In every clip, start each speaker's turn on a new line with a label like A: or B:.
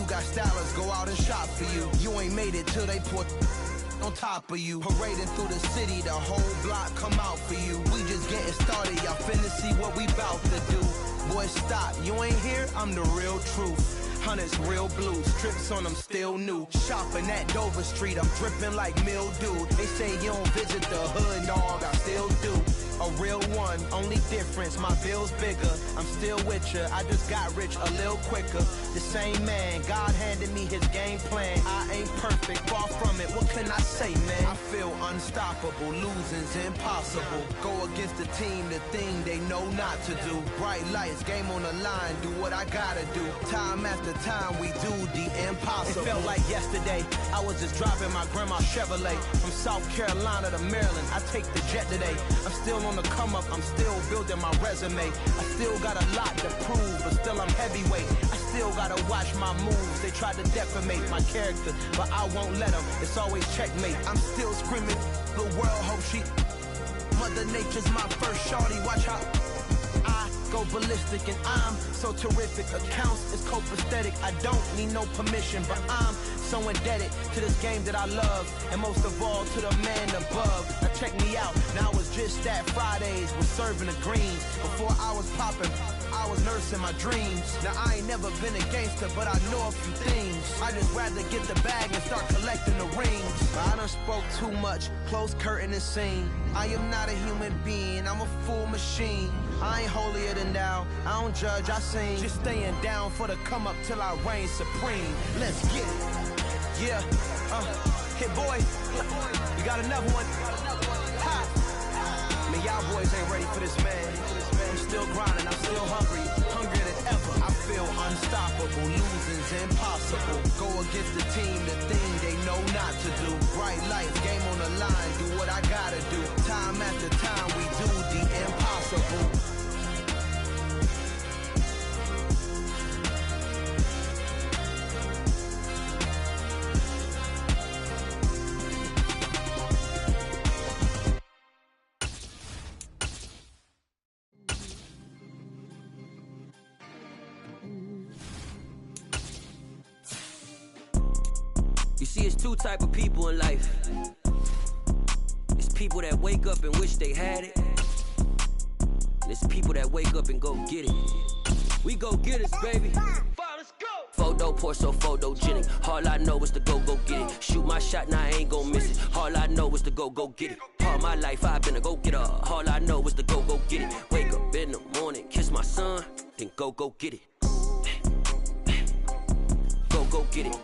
A: got stylers go out and shop for you. You ain't made it till they put on top of you. Parading through the city, the whole block come out for you. We just getting started, y'all finna see what we bout to do. Boy, stop, you ain't here, I'm the real truth. Hunters, real blues, strips on them still new. Shopping at Dover Street, I'm dripping like mildew. They say you don't visit the hood, dog, I still do. A real one, only difference, my bill's bigger. I'm still with ya, I just got rich a little quicker. The same man, God handed me his game plan. I ain't perfect, far from it, what can I say, man? I feel unstoppable, losing's impossible. Go against the team, the thing they know not to do. Bright lights, game on the line, do what I gotta do. Time after time, we do the impossible. It felt like yesterday, I was just driving my grandma's Chevrolet. From South Carolina to Maryland, I take the jet today. I'm still on the come up, I'm still building my resume. I still got a lot to prove, but still I'm heavyweight. I still gotta watch my moves. They tried to defamate my character, but I won't let them. It's always checkmate. I'm still screaming, the world hope she. Mother Nature's my first shorty, watch how I go ballistic, and I'm so terrific. Accounts is copacetic. I don't need no permission, but I'm so indebted to this game that I love, and most of all to the man above. Now check me out, now I was just at Fridays, was serving the greens. Before I was popping, I was nursing my dreams. Now I ain't never been a gangster, but I know a few things. I just rather get the bag and start collecting the rings. But I done spoke too much, close curtain and scene. I am not a human being, I'm a full machine. I ain't holier than thou, I don't judge, I sing. Just staying down for the come up till I reign supreme. Let's get it. Yeah, hit boy, you got another one. Ha. Man, y'all boys ain't ready for this, man. I'm still grinding, I'm still hungry, hungrier than ever. I feel unstoppable, losing's impossible. Go against the team, the thing they know not to do. Bright lights, game on the line, do what I gotta do. Time after time, we do the impossible.
B: You see, it's two type of people in life. It's people that wake up and wish they had it. And it's people that wake up and go get it. We go get it, baby. Let's go. Photo pour so photogenic. All I know is to go get it. Shoot my shot, now I ain't gon' miss it. All I know is to go get it. All my life I've been a go-getter. All I know is to go get it. Wake up in the morning, kiss my son, then go get it. Go get it.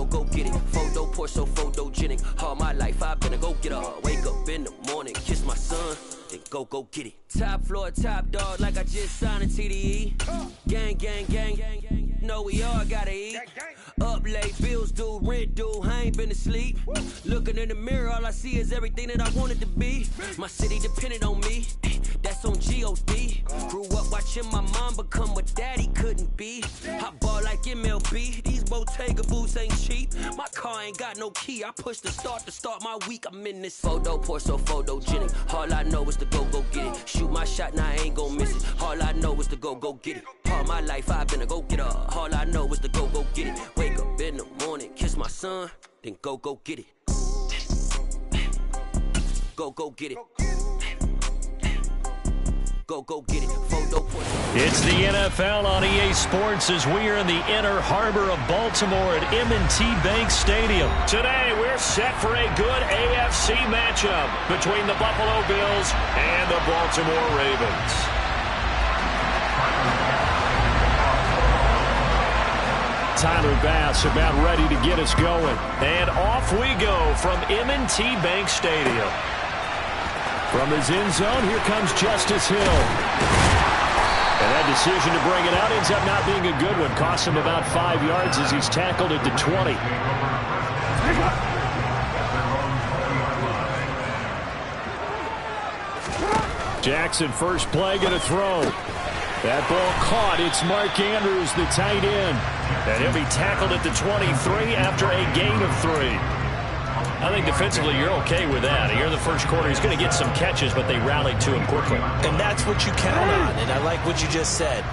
B: Go get it. Photo pour so photogenic. All my life I've been a go-getter. Wake up in the morning, kiss my son, then go get it. Top floor, top dog, like I just signed a TDE. Gang. Know we all gotta eat. Up late, bills due, rent due, I ain't been asleep. Looking in the mirror, all I see is everything that I wanted to be. My city depended on me, that's on G.O.D. Grew up watching my mom become what daddy couldn't be. I ball like MLB, these Bottega boots ain't cheap. My car ain't got no key, I push the start to start my week. I'm in this photo pour so photogenic. All I know is to go get it. Shoot my shot, now I ain't gon' miss it. All I know is to go get it. All my life I've been a go-getter. All I know is to go get it. Wake up in the morning, kiss my son, then go get it. Go get it. Go get it. Photo point.
C: It's the NFL on EA Sports as we are in the inner harbor of Baltimore at M&T Bank Stadium. Today we're set for a good AFC matchup between the Buffalo Bills and the Baltimore Ravens. Tyler Bass about ready to get us going. And off we go from M&T Bank Stadium. From his end zone, here comes Justice Hill. And that decision to bring it out ends up not being a good one. Costs him about 5 yards as he's tackled at the 20. Jackson, first play, going to throw. That ball caught. It's Mark Andrews, the tight end. And he'll be tackled at the 23 after a gain of 3. I think defensively you're okay with that. Here in the first quarter, he's going to get some catches, but they rallied to him quickly.
D: And that's what you count on, and I like what you just said.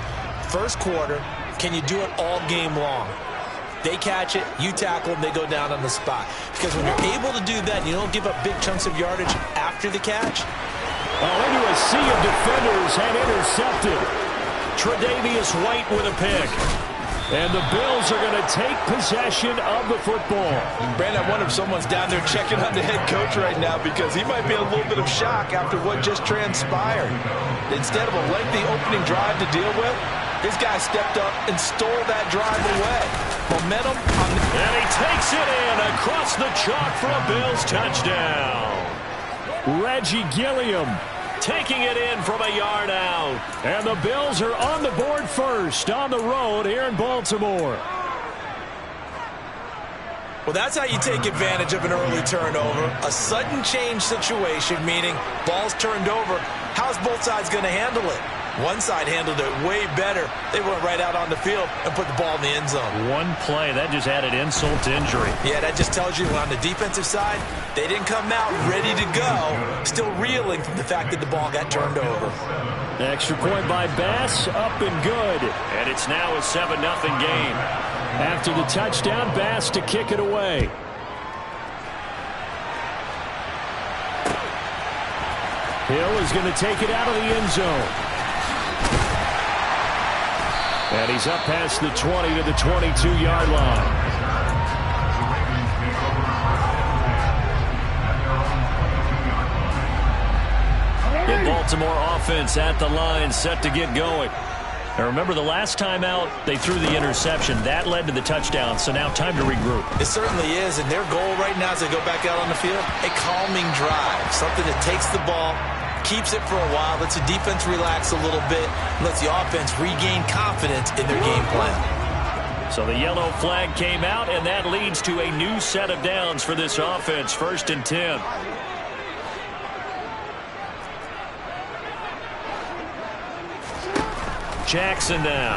D: First quarter, can you do it all game long? They catch it, you tackle them, they go down on the spot. Because when you're able to do that, you don't give up big chunks of yardage after the catch.
C: Into a sea of defenders and intercepted. Tre'Davious White with a pick. And the Bills are going to take possession of the football.
D: Brandon, I wonder if someone's down there checking on the head coach right now because he might be in a little bit of shock after what just transpired. Instead of a lengthy opening drive to deal with, this guy stepped up and stole that drive away. Momentum on the...
C: And he takes it in across the chalk for a Bills touchdown. Reggie Gilliam taking it in from a yard out. And the Bills are on the board first on the road here in Baltimore.
D: Well, that's how you take advantage of an early turnover. A sudden change situation, meaning ball's turned over. How's both sides going to handle it? One side handled it way better. They went right out on the field and put the ball in the end zone.
C: One play, that just added insult to injury.
D: Yeah, that just tells you on the defensive side, they didn't come out ready to go, still reeling from the fact that the ball got turned over.
C: Extra point by Bass, up and good. And it's now a 7-0 game. After the touchdown, Bass to kick it away. Hill is going to take it out of the end zone. And he's up past the 20 to the 22-yard line. The Baltimore offense at the line, set to get going. Now remember, the last time out, they threw the interception. That led to the touchdown, so now time to regroup.
D: It certainly is, and their goal right now as they go back out on the field, a calming drive, something that takes the ball, keeps it for a while, lets the defense relax a little bit, and lets the offense regain confidence in their game plan.
C: So the yellow flag came out, and that leads to a new set of downs for this offense, 1st and 10. Jackson now.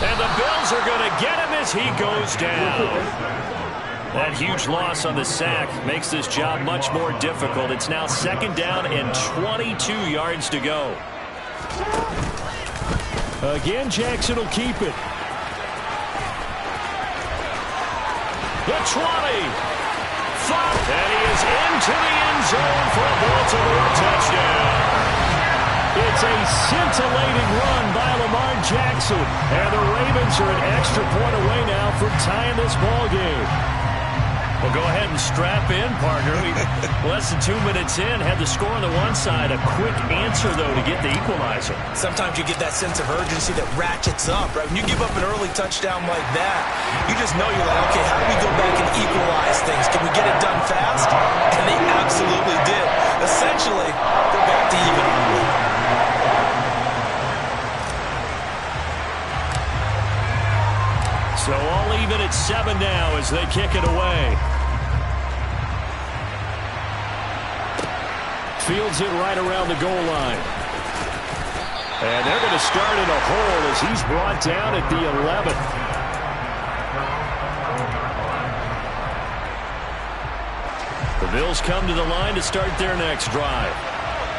C: And the Bills are going to get him as he goes down. That huge loss on the sack makes this job much more difficult. It's now 2nd down and 22 yards to go. Again, Jackson will keep it. The 20. And he is into the end zone for a Baltimore touchdown. It's a scintillating run by Lamar Jackson. And the Ravens are an extra point away now from tying this ball game. Well, go ahead and strap in, partner. Less than 2 minutes in, had the score on the one side. A quick answer, though, to get the equalizer.
D: Sometimes you get that sense of urgency that ratchets up, right? When you give up an early touchdown like that, you just know you're like, okay, how do we go back and equalize things? Can we get it done fast? And they absolutely did. Essentially, they're back to even.
C: So all even at 7 now as they kick it away. Fields it right around the goal line. And they're going to start in a hole as he's brought down at the 11. The Bills come to the line to start their next drive.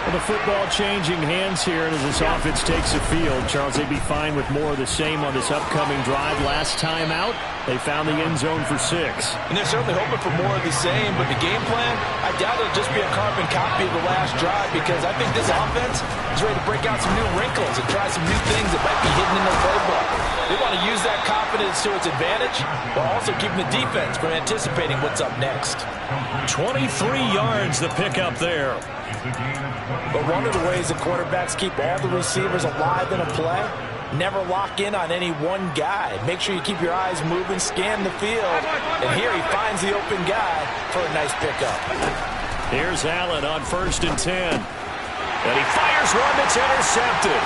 C: Well, the football changing hands here, and as this offense takes the field, Charles, they'd be fine with more of the same on this upcoming drive. Last time out, they found the end zone for 6.
D: And they're certainly hoping for more of the same, but the game plan, I doubt it'll just be a carbon copy of the last drive, because I think this offense is ready to break out some new wrinkles and try some new things that might be hidden in their playbook. They want to use that confidence to its advantage, while also keeping the defense from anticipating what's up next.
C: 23 yards the pickup there.
D: But one of the ways the quarterbacks keep all the receivers alive in a play, never lock in on any one guy. Make sure you keep your eyes moving, scan the field, and here he finds the open guy for a nice pickup.
C: Here's Allen on 1st and 10. And he fires one that's intercepted.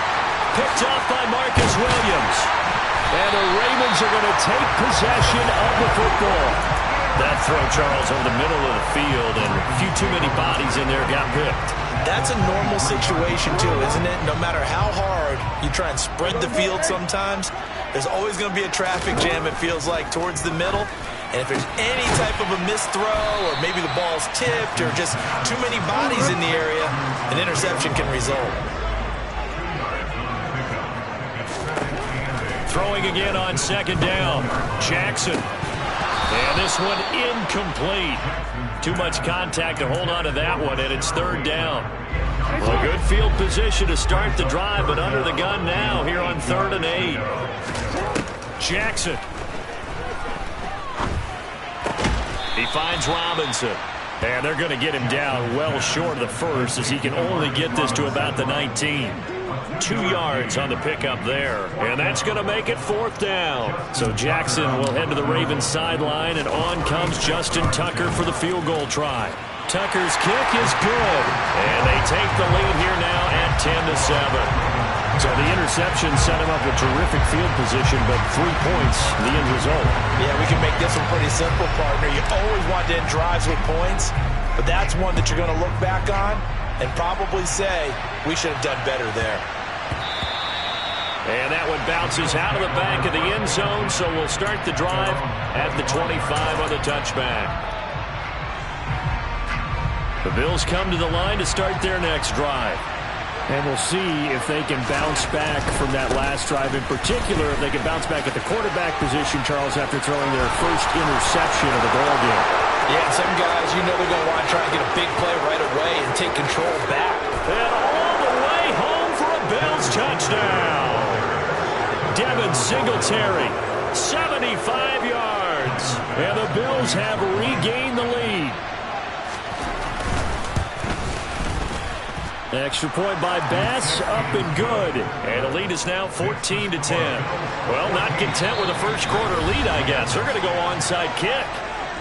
C: Picked off by Marcus Williams. And the Ravens are going to take possession of the football. That throw, Charles, over the middle of the field, and a few too many bodies in there got picked.
D: That's a normal situation, too, isn't it? No matter how hard you try and spread the field sometimes, there's always going to be a traffic jam, it feels like, towards the middle. And if there's any type of a missed throw, or maybe the ball's tipped, or just too many bodies in the area, an interception can result.
C: throwing again on second down. Jackson. And this one incomplete. Too much contact to hold on to that one, and it's third down. Well, a good field position to start the drive, but under the gun now here on 3rd and 8. Jackson. He finds Robinson. And they're going to get him down well short of the first, as he can only get this to about the 19. 2 yards on the pickup there. And that's going to make it 4th down. So Jackson will head to the Ravens sideline, and on comes Justin Tucker for the field goal try. Tucker's kick is good. And they take the lead here now at 10-7. So the interception set him up with terrific field position, but 3 points, the end result.
D: Yeah, we can make this one pretty simple, partner. You always want to end drives with points, but that's one that you're going to look back on and probably say, we should have done better there.
C: And that one bounces out of the back of the end zone, so we'll start the drive at the 25 on the touchback. The Bills come to the line to start their next drive. And we'll see if they can bounce back from that last drive. In particular, if they can bounce back at the quarterback position, Charles, after throwing their first interception of the ball game.
D: Yeah, and some guys, you know they're going to want to try and get a big play right away and take control back.
C: And all the way home for a Bills touchdown. Devin Singletary, 75 yards. And the Bills have regained the lead. Extra point by Bass, up and good. And the lead is now 14-10. Well, not content with a first quarter lead, I guess. They're going to go onside kick.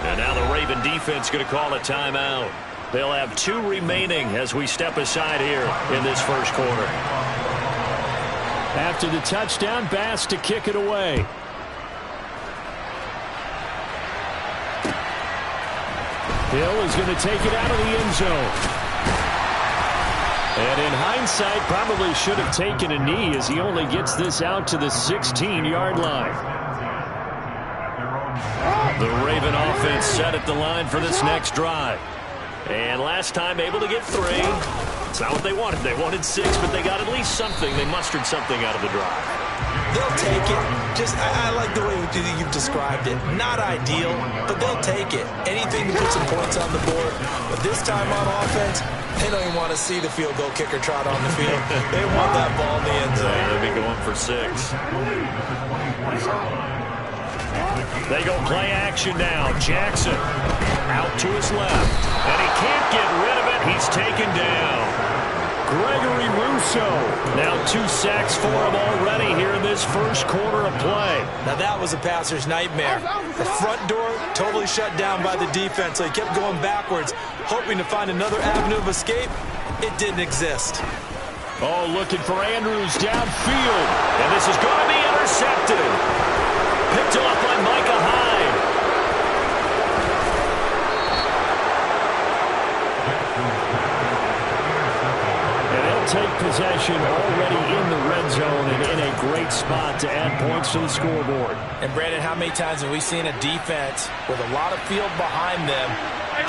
C: And now the Raven defense going to call a timeout. They'll have 2 remaining as we step aside here in this first quarter. After the touchdown, Bass to kick it away. Hill is going to take it out of the end zone. And in hindsight, probably should have taken a knee, as he only gets this out to the 16-yard line. The Raven offense set at the line for this next drive. And last time able to get 3. It's not what they wanted. They wanted 6, but they got at least something. They mustered something out of the drive.
D: They'll take it. I like the way you've described it. Not ideal, but they'll take it. Anything to put some points on the board. But this time on offense, they don't even want to see the field goal kicker trot on the field. They want that ball in the end zone.
C: They'll be going for 6. They go play action now. Jackson out to his left. And he can't get rid of it. He's taken down. Gregory Rousseau. Now 2 sacks for him already here in this first quarter of play.
D: Now that was a passer's nightmare. The front door totally shut down by the defense, so he kept going backwards, hoping to find another avenue of escape. It didn't exist.
C: Oh, looking for Andrews downfield. And this is going to be intercepted. Picked off by Micah Hyde. Take possession already in the red zone and in a great spot to add points to the scoreboard.
D: And Brandon, how many times have we seen a defense with a lot of field behind them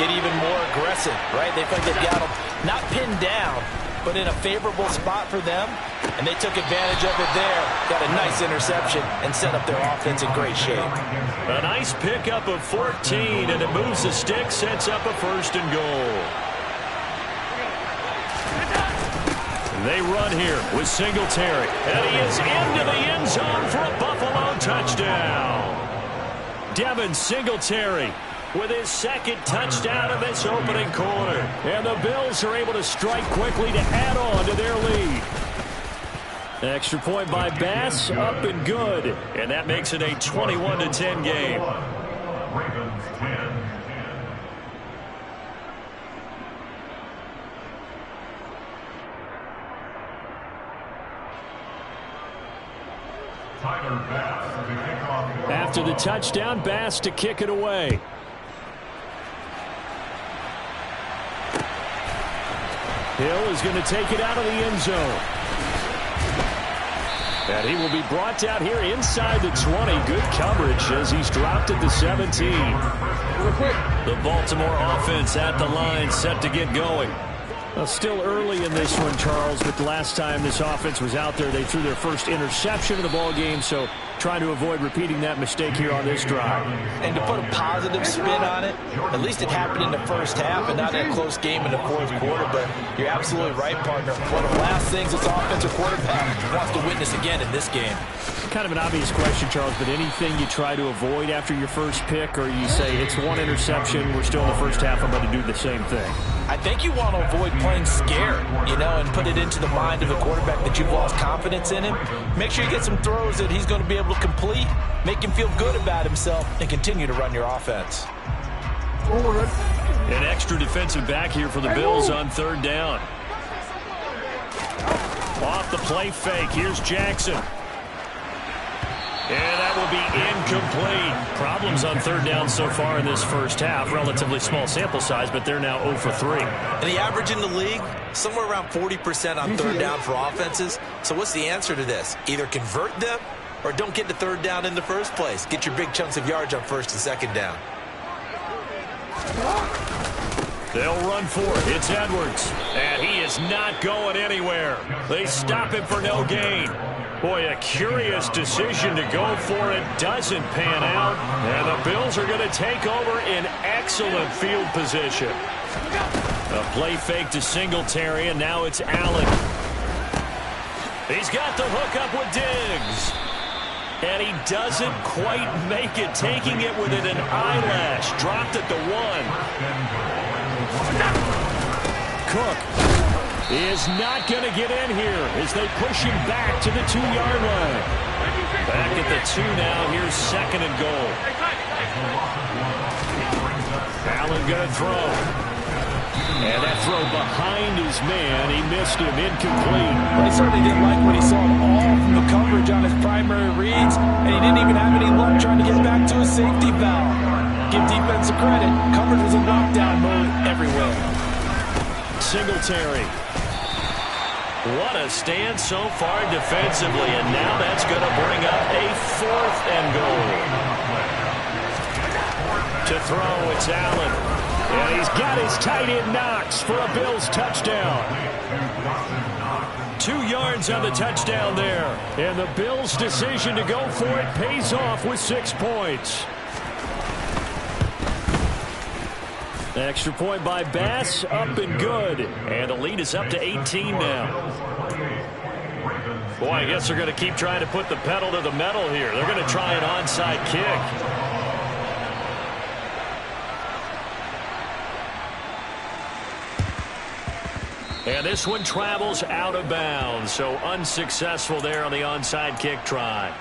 D: get even more aggressive, right? They feel like they've got them not pinned down, but in a favorable spot for them, and they took advantage of it there, got a nice interception, and set up their offense in great shape.
C: A nice pickup of 14, and it moves the stick, sets up a 1st and goal. They run here with Singletary. And he is into the end zone for a Buffalo touchdown. Devin Singletary with his 2nd touchdown of this opening quarter. And the Bills are able to strike quickly to add on to their lead. Extra point by Bass, up and good. And that makes it a 21-10 game.
E: Ravens 10.
C: After the touchdown, Bass to kick it away. Hill is going to take it out of the end zone. And he will be brought down here inside the 20. Good coverage as he's dropped at the 17. The Baltimore offense at the line, set to get going. Well, still early in this one, Charles, but the last time this offense was out there, they threw their first interception of the ball game, so trying to avoid repeating that mistake here on this drive.
D: And to put a positive spin on it, at least it happened in the first half and not in a close game in the fourth quarter, but you're absolutely right, partner. One of the last things this offensive quarterback wants to witness again in this game.
C: Kind of an obvious question, Charles, but anything you try to avoid after your first pick, or you say it's one interception, we're still in the first half, I'm going to do the same thing?
D: I think you want to avoid playing scared, and put it into the mind of the quarterback that you've lost confidence in him. Make sure you get some throws that he's going to be able to complete, make him feel good about himself, and continue to run your offense.
C: An extra defensive back here for the Bills on third down. Off the play fake, here's Jackson. And that will be incomplete. Problems on third down so far in this first half. Relatively small sample size, but they're now 0 for 3.
D: And the average in the league, somewhere around 40% on third down for offenses. So what's the answer to this? Either convert them or don't get to third down in the first place. Get your big chunks of yards on first and second down.
C: They'll run for it. It's Edwards. And he is not going anywhere. They stop him for no gain. Boy, a curious decision to go for it. Doesn't pan out. And the Bills are going to take over in excellent field position. A play fake to Singletary, and now it's Allen. He's got the hook up with Diggs. And he doesn't quite make it, taking it within an eyelash. Dropped at the 1. Cook is not going to get in here as they push him back to the 2-yard line. Back at the 2 now. Here's second and goal. Allen going to throw. And that throw behind his man. He missed him. Incomplete.
D: Well, he certainly didn't like what he saw at all from the coverage on his primary reads, and he didn't even have any luck trying to get back to his safety valve. Give defense a credit. Coverage was in lockdown mode everywhere.
C: Singletary. What a stand so far defensively, and now that's going to bring up a 4th and goal. To throw, it's Allen. And he's got his tight end Knox for a Bills touchdown. 2 yards on the touchdown there. And the Bills' decision to go for it pays off with 6 points. Extra point by Bass, up and good. And the lead is up to 18 now. Boy, I guess they're going to keep trying to put the pedal to the metal here. They're going to try an onside kick. And this one travels out of bounds, so unsuccessful there on the onside kick try.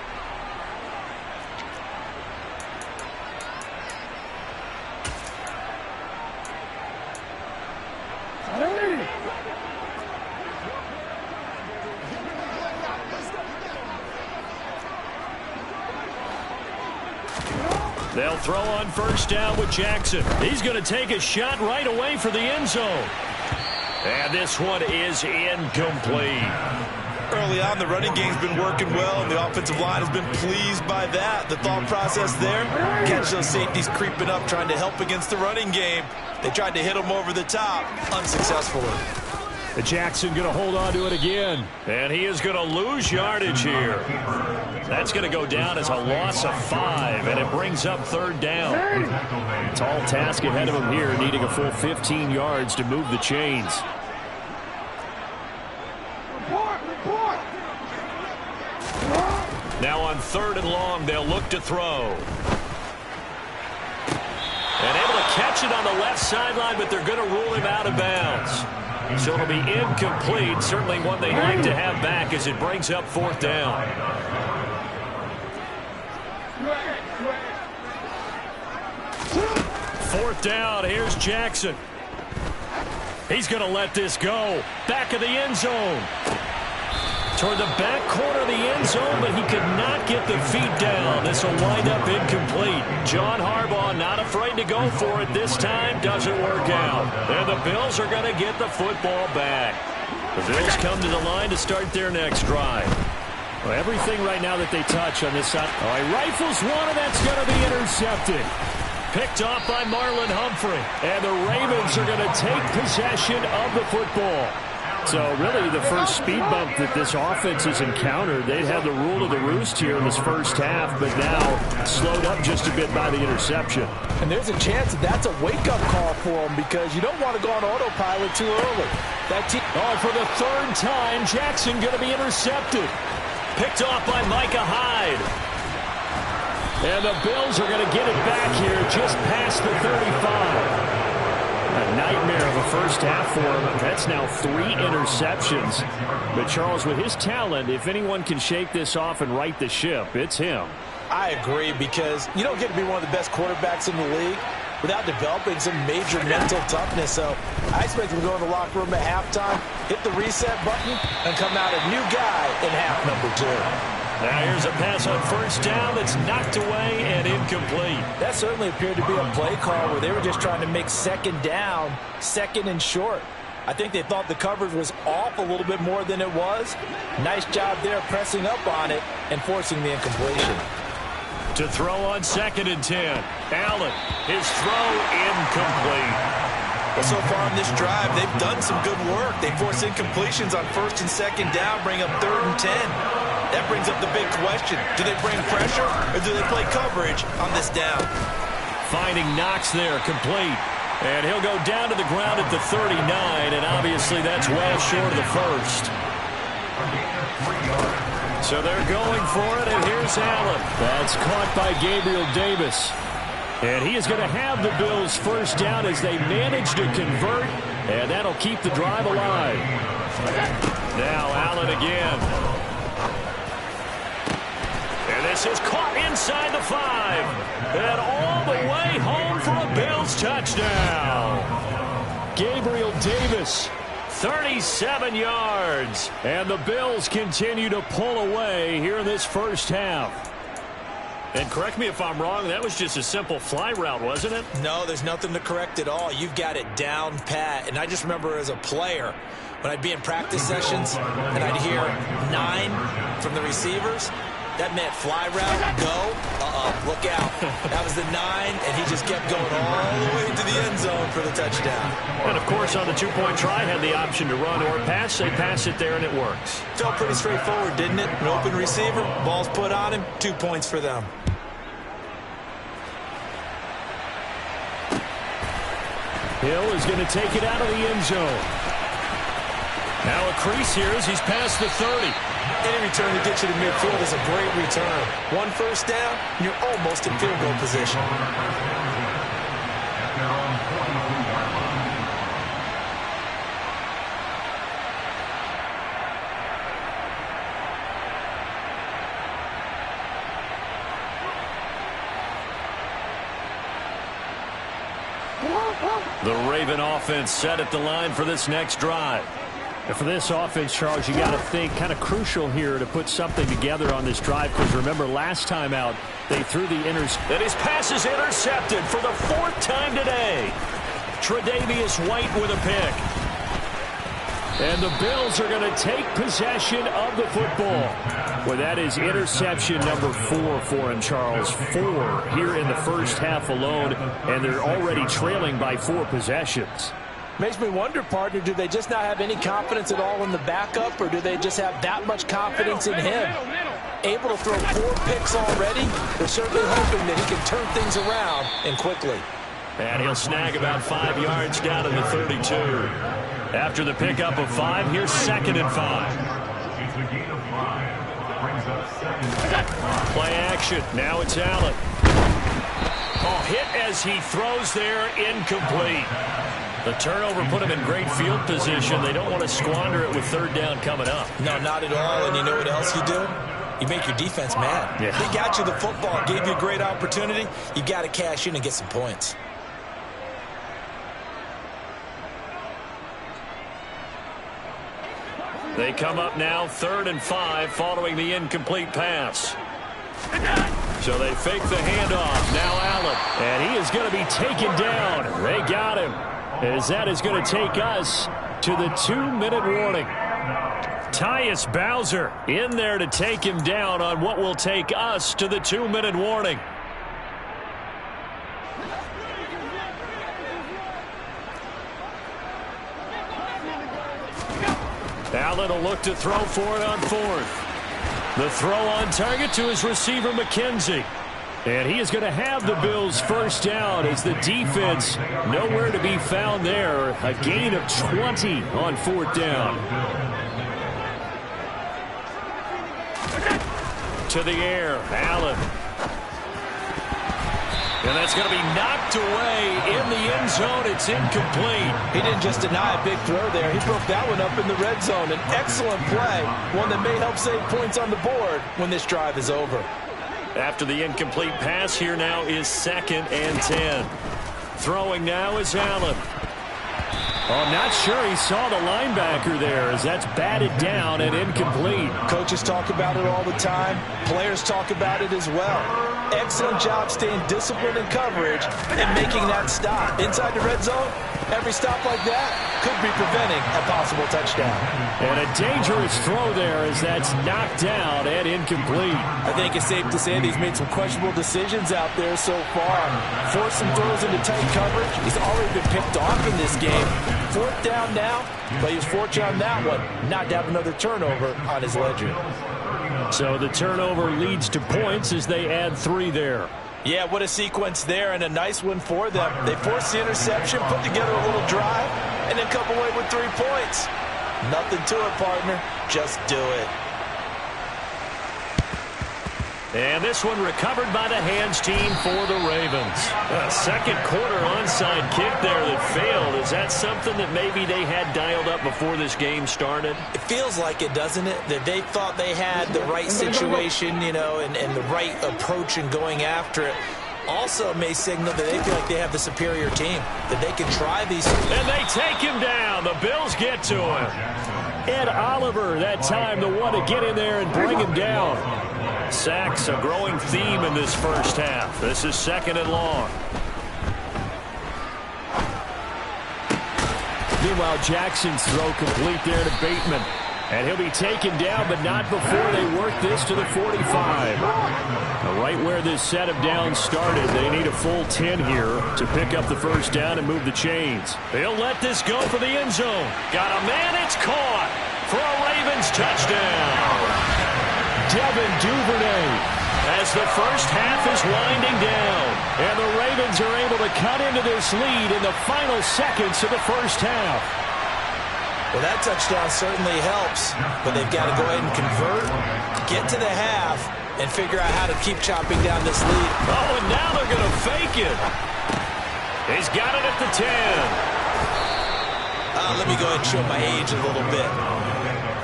C: They'll throw on first down with Jackson. He's going to take a shot right away for the end zone. And this one is incomplete.
D: Early on, the running game's been working well, and the offensive line has been pleased by that. The thought process there, catch those safeties creeping up, trying to help against the running game. They tried to hit him over the top, unsuccessfully.
C: Jackson going to hold on to it again. And he is going to lose yardage here. That's going to go down as a loss of 5, and it brings up third down. Tall task ahead of him here, needing a full 15 yards to move the chains. Now on third and long, they'll look to throw. And able to catch it on the left sideline, but they're going to rule him out of bounds. So it'll be incomplete. Certainly one they'd like to have back as it brings up fourth down. Fourth down. Here's Jackson. He's going to let this go. Back of the end zone. Toward the back corner of the end zone, but he could not get the feet down. This will wind up incomplete. John Harbaugh not afraid to go for it this time. Doesn't work out. And the Bills are going to get the football back. The Bills come to the line to start their next drive. Well, everything right now that they touch on this side. Oh, he rifles one, and that's going to be intercepted. Picked off by Marlon Humphrey. And the Ravens are going to take possession of the football. So really the first speed bump that this offense has encountered, they'd had the rule of the roost here in this first half, but now slowed up just a bit by the interception.
D: And there's a chance that that's a wake-up call for them because you don't want to go on autopilot too early.
C: For the third time, Jackson going to be intercepted. Picked off by Micah Hyde. And the Bills are going to get it back here just past the 35. A nightmare of a first half for him. That's now 3 interceptions. But Charles, with his talent, if anyone can shake this off and right the ship, it's him.
D: I agree, because you don't get to be one of the best quarterbacks in the league without developing some major mental toughness. So I expect him to go in the locker room at halftime, hit the reset button, and come out a new guy in half number 2.
C: Now here's a pass on first down that's knocked away and incomplete.
D: That certainly appeared to be a play call where they were just trying to make second down, second and short. I think they thought the coverage was off a little bit more than it was. Nice job there pressing up on it and forcing the incompletion.
C: To throw on 2nd and 10. Allen, his throw incomplete.
D: But so far on this drive, they've done some good work. They force incompletions on 1st and 2nd down, bring up 3rd and 10. That brings up the big question. Do they bring pressure or do they play coverage on this down?
C: Finding Knox there, complete. And he'll go down to the ground at the 39, and obviously that's well short of the first. So they're going for it, and here's Allen. That's caught by Gabriel Davis. And he is going to have the Bills first down as they manage to convert, and that'll keep the drive alive. Now Allen again. And this is caught inside the 5. And all the way home for a Bills touchdown. Gabriel Davis, 37 yards. And the Bills continue to pull away here in this first half. And correct me if I'm wrong, that was just a simple fly route, wasn't it?
D: No, there's nothing to correct at all. You've got it down pat. And I just remember as a player, when I'd be in practice sessions and I'd hear 9 from the receivers, that meant fly route, go, look out. That was the 9, and he just kept going all the way to the end zone for the touchdown.
C: And, of course, on the 2-point try, had the option to run or pass. They pass it there, and it works.
D: Felt pretty straightforward, didn't it? An open receiver, ball's put on him, 2 points for them.
C: Hill is going to take it out of the end zone. Now a crease here as he's past the 30.
D: Any return to get you to midfield is a great return. 1 first down, and you're almost in field goal position.
C: The Raven offense set at the line for this next drive. And for this offense, Charles, you got to think kind of crucial here to put something together on this drive, because remember last time out they threw the interception. And his pass is intercepted for the 4th time today. Tre'Davious White with a pick. And the Bills are going to take possession of the football. Well, that is interception number 4 for him, Charles. 4 here in the first half alone, and they're already trailing by 4 possessions.
D: Makes me wonder, partner, do they just not have any confidence at all in the backup, or do they just have that much confidence in him? Able to throw 4 picks already, they're certainly hoping that he can turn things around and quickly.
C: And he'll snag about 5 yards down to the 32. After the pickup of 5, here's 2nd and 5.
E: It's a gain of 5. Brings up 2nd.
C: Play action. Now it's Allen. Oh, hit as he throws there, incomplete. The turnover put him in great field position. They don't want to squander it with 3rd down coming up.
D: No, not at all. And you know what else you do? You make your defense mad.
C: Yeah.
D: They got you the football, gave you a great opportunity. You got to cash in and get some points.
C: They come up now 3rd and 5 following the incomplete pass. So they fake the handoff. Now Allen. And he is going to be taken down. They got him. As that is going to take us to the 2-minute warning. Tyus Bowser in there to take him down on what will take us to the 2-minute warning. Allen will look to throw for it on fourth. The throw on target to his receiver, McKenzie. And he is going to have the Bills first down as the defense nowhere to be found there. A gain of 20 on fourth down. To the air, Allen. And that's going to be knocked away in the end zone. It's incomplete.
D: He didn't just deny a big throw there. He broke that one up in the red zone. An excellent play, one that may help save points on the board when this drive is over.
C: After the incomplete pass, here now is 2nd and 10. Throwing now is Allen. Oh, I'm not sure he saw the linebacker there as that's batted down and incomplete.
D: Coaches talk about it all the time. Players talk about it as well. Excellent job staying disciplined in coverage and making that stop. Inside the red zone, every stop like that could be preventing a possible touchdown.
C: And a dangerous throw there as that's knocked down and incomplete.
D: I think it's safe to say that he's made some questionable decisions out there so far. Forced some throws into tight coverage. He's already been picked off in this game. Fourth down now, but he was fortunate on that one not to have another turnover on his ledger.
C: So the turnover leads to points as they add 3 there.
D: Yeah, what a sequence there, and a nice one for them. They forced the interception, put together a little drive, and then come away with 3 points. Nothing to it, partner. Just do it.
C: And this one recovered by the hands team for the Ravens. A second quarter onside kick there that failed. Is that something that maybe they had dialed up before this game started?
D: It feels like it, doesn't it? That they thought they had the right situation, you know, and the right approach in going after it. Also may signal that they feel like they have the superior team, that they can try these.
C: And they take him down. The Bills get to him. Ed Oliver that time, the one to get in there and bring him down. Sacks, a growing theme in this first half. This is 2nd and long. Meanwhile, Jackson's throw complete there to Bateman. And he'll be taken down, but not before they work this to the 45. Right where this set of downs started, they need a full 10 here to pick up the first down and move the chains. They'll let this go for the end zone. Got a man, it's caught for a Ravens touchdown. Devin Duvernay as the first half is winding down. And the Ravens are able to cut into this lead in the final seconds of the first half.
D: Well, that touchdown certainly helps, but they've got to go ahead and convert, get to the half, and figure out how to keep chopping down this lead.
C: Oh, and now they're going to fake it. He's got it at the 10.
D: Let me go ahead and show my age a little bit.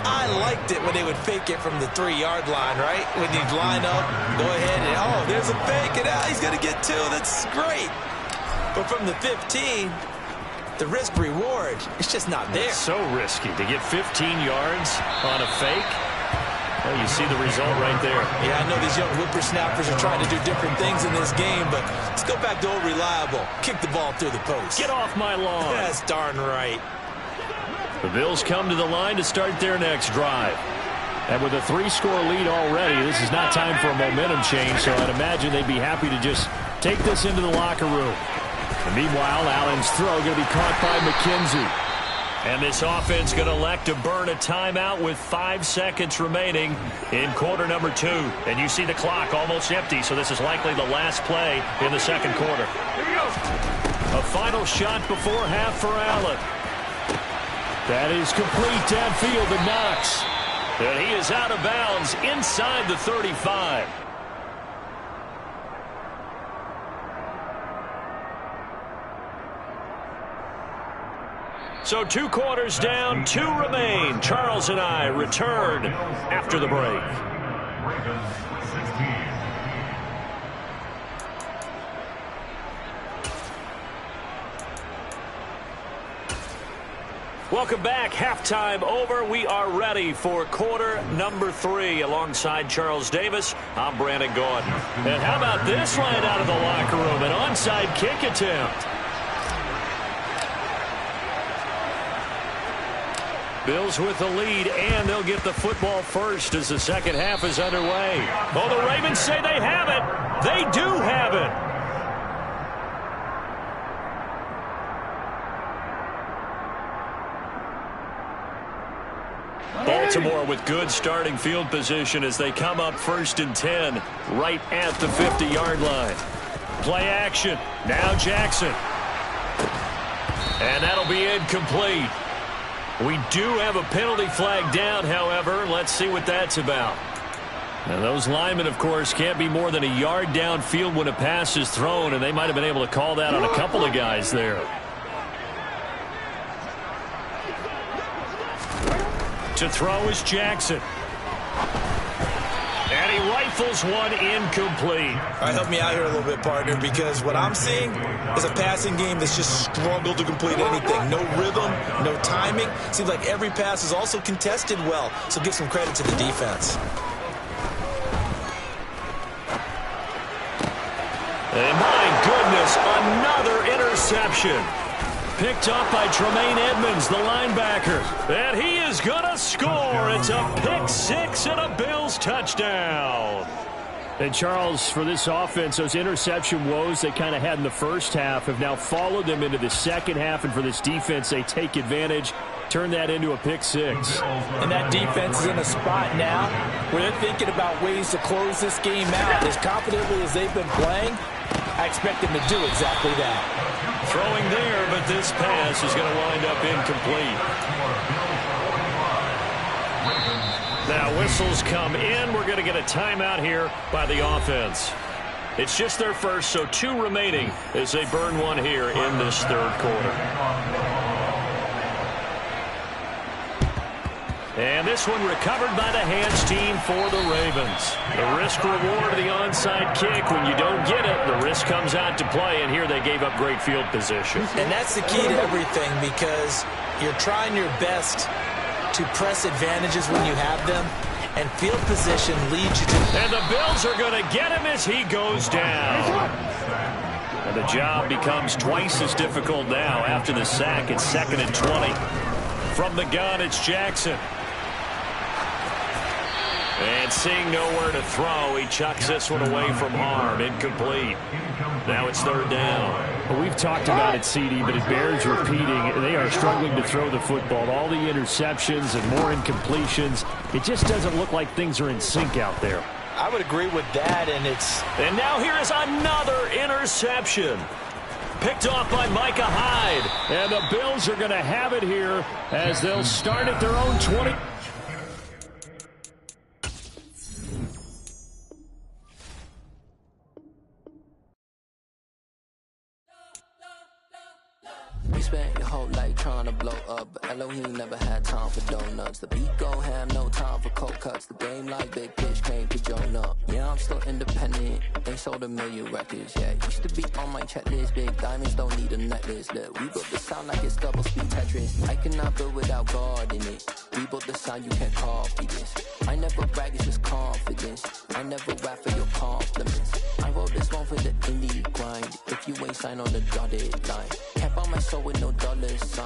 D: I liked it when they would fake it from the 3-yard line, right? When you'd line up, go ahead and, oh, there's a fake, and he's going to get 2. That's great. But from the 15, the risk-reward, it's just not there.
C: It's so risky to get 15 yards on a fake. Well, you see the result right there.
D: Yeah, I know these young whippersnappers are trying to do different things in this game, but let's go back to old reliable. Kick the ball through the post.
C: Get off my lawn.
D: That's darn right.
C: The Bills come to the line to start their next drive. And with a 3-score lead already, this is not time for a momentum change, so I'd imagine they'd be happy to just take this into the locker room. And meanwhile, Allen's throw going to be caught by McKenzie. And this offense going to elect to burn a timeout with 5 seconds remaining in quarter number 2. And you see the clock almost empty, so this is likely the last play in the second quarter. Here we go. A final shot before half for Allen. That is complete downfield to Knox. And he is out of bounds inside the 35. So 2 quarters down, 2 remain. Charles and I return after the break.
E: Ravens 16.
C: Welcome back. Halftime over. We are ready for quarter number 3 alongside Charles Davis. I'm Brandon Gordon. And how about this right out of the locker room? An onside kick attempt. Bills with the lead, and they'll get the football first as the second half is underway. Oh, the Ravens say they have it. They do have it. Baltimore with good starting field position as they come up 1st and 10 right at the 50-yard line. Play action. Now Jackson. And that'll be incomplete. We do have a penalty flag down, however. Let's see what that's about. Now, those linemen, of course, can't be more than a yard downfield when a pass is thrown, and they might have been able to call that on a couple of guys there. To throw is Jackson. And he rifles one incomplete.
D: All right, help me out here a little bit, partner, because what I'm seeing is a passing game that's just struggled to complete anything. No rhythm, no timing. Seems like every pass is also contested well, so give some credit to the defense.
C: And my goodness, another interception. Picked up by Tremaine Edmonds, the linebacker. And he is going to score. It's a pick six and a Bills touchdown.
F: And, Charles, for this offense, those interception woes they kind of had in the first half have now followed them into the second half. And for this defense, they take advantage, turn that into a pick six.
D: And that defense is in a spot now where they're thinking about ways to close this game out. As confidently as they've been playing, I expect them to do exactly that.
C: Throwing there, but this pass is going to wind up incomplete. Now whistles come in. We're going to get a timeout here by the offense. It's just their first, so 2 remaining as they burn one here in this third quarter. And this one recovered by the hands team for the Ravens. The risk-reward of the onside kick. When you don't get it, the risk comes out to play, and here they gave up great field position.
D: And that's the key to everything, because you're trying your best to press advantages when you have them, and field position leads you to...
C: And the Bills are going to get him as he goes down. And the job becomes twice as difficult now after the sack. It's 2nd and 20. From the gun, it's Jackson. And seeing nowhere to throw, he chucks this one away from harm. Incomplete. Now it's 3rd down.
F: Well, we've talked about it, CD, but it bears repeating. They are struggling to throw the football. All the interceptions and more incompletions. It just doesn't look like things are in sync out there.
D: I would agree with that,
C: And now here is another interception. Picked off by Micah Hyde.
F: And the Bills are going to have it here as they'll start at their own 20.
G: You spent your whole life trying to blow up, but Elohim never had time for donuts. The beat go ham, no time for cold cuts. The game like Big Pitch came to join up. Yeah, I'm still independent. They sold 1 million records, yeah. Used to be on my checklist. Big diamonds don't need a necklace. Look, we built the sound like it's double speed Tetris. I cannot build without God in it. We built the sound, you can't copy this. I never brag, it's just confidence. I never rap for your compliments. I wrote this one for the indie grind. If you ain't signed on the dotted line, kept on my soul with no dollar sign.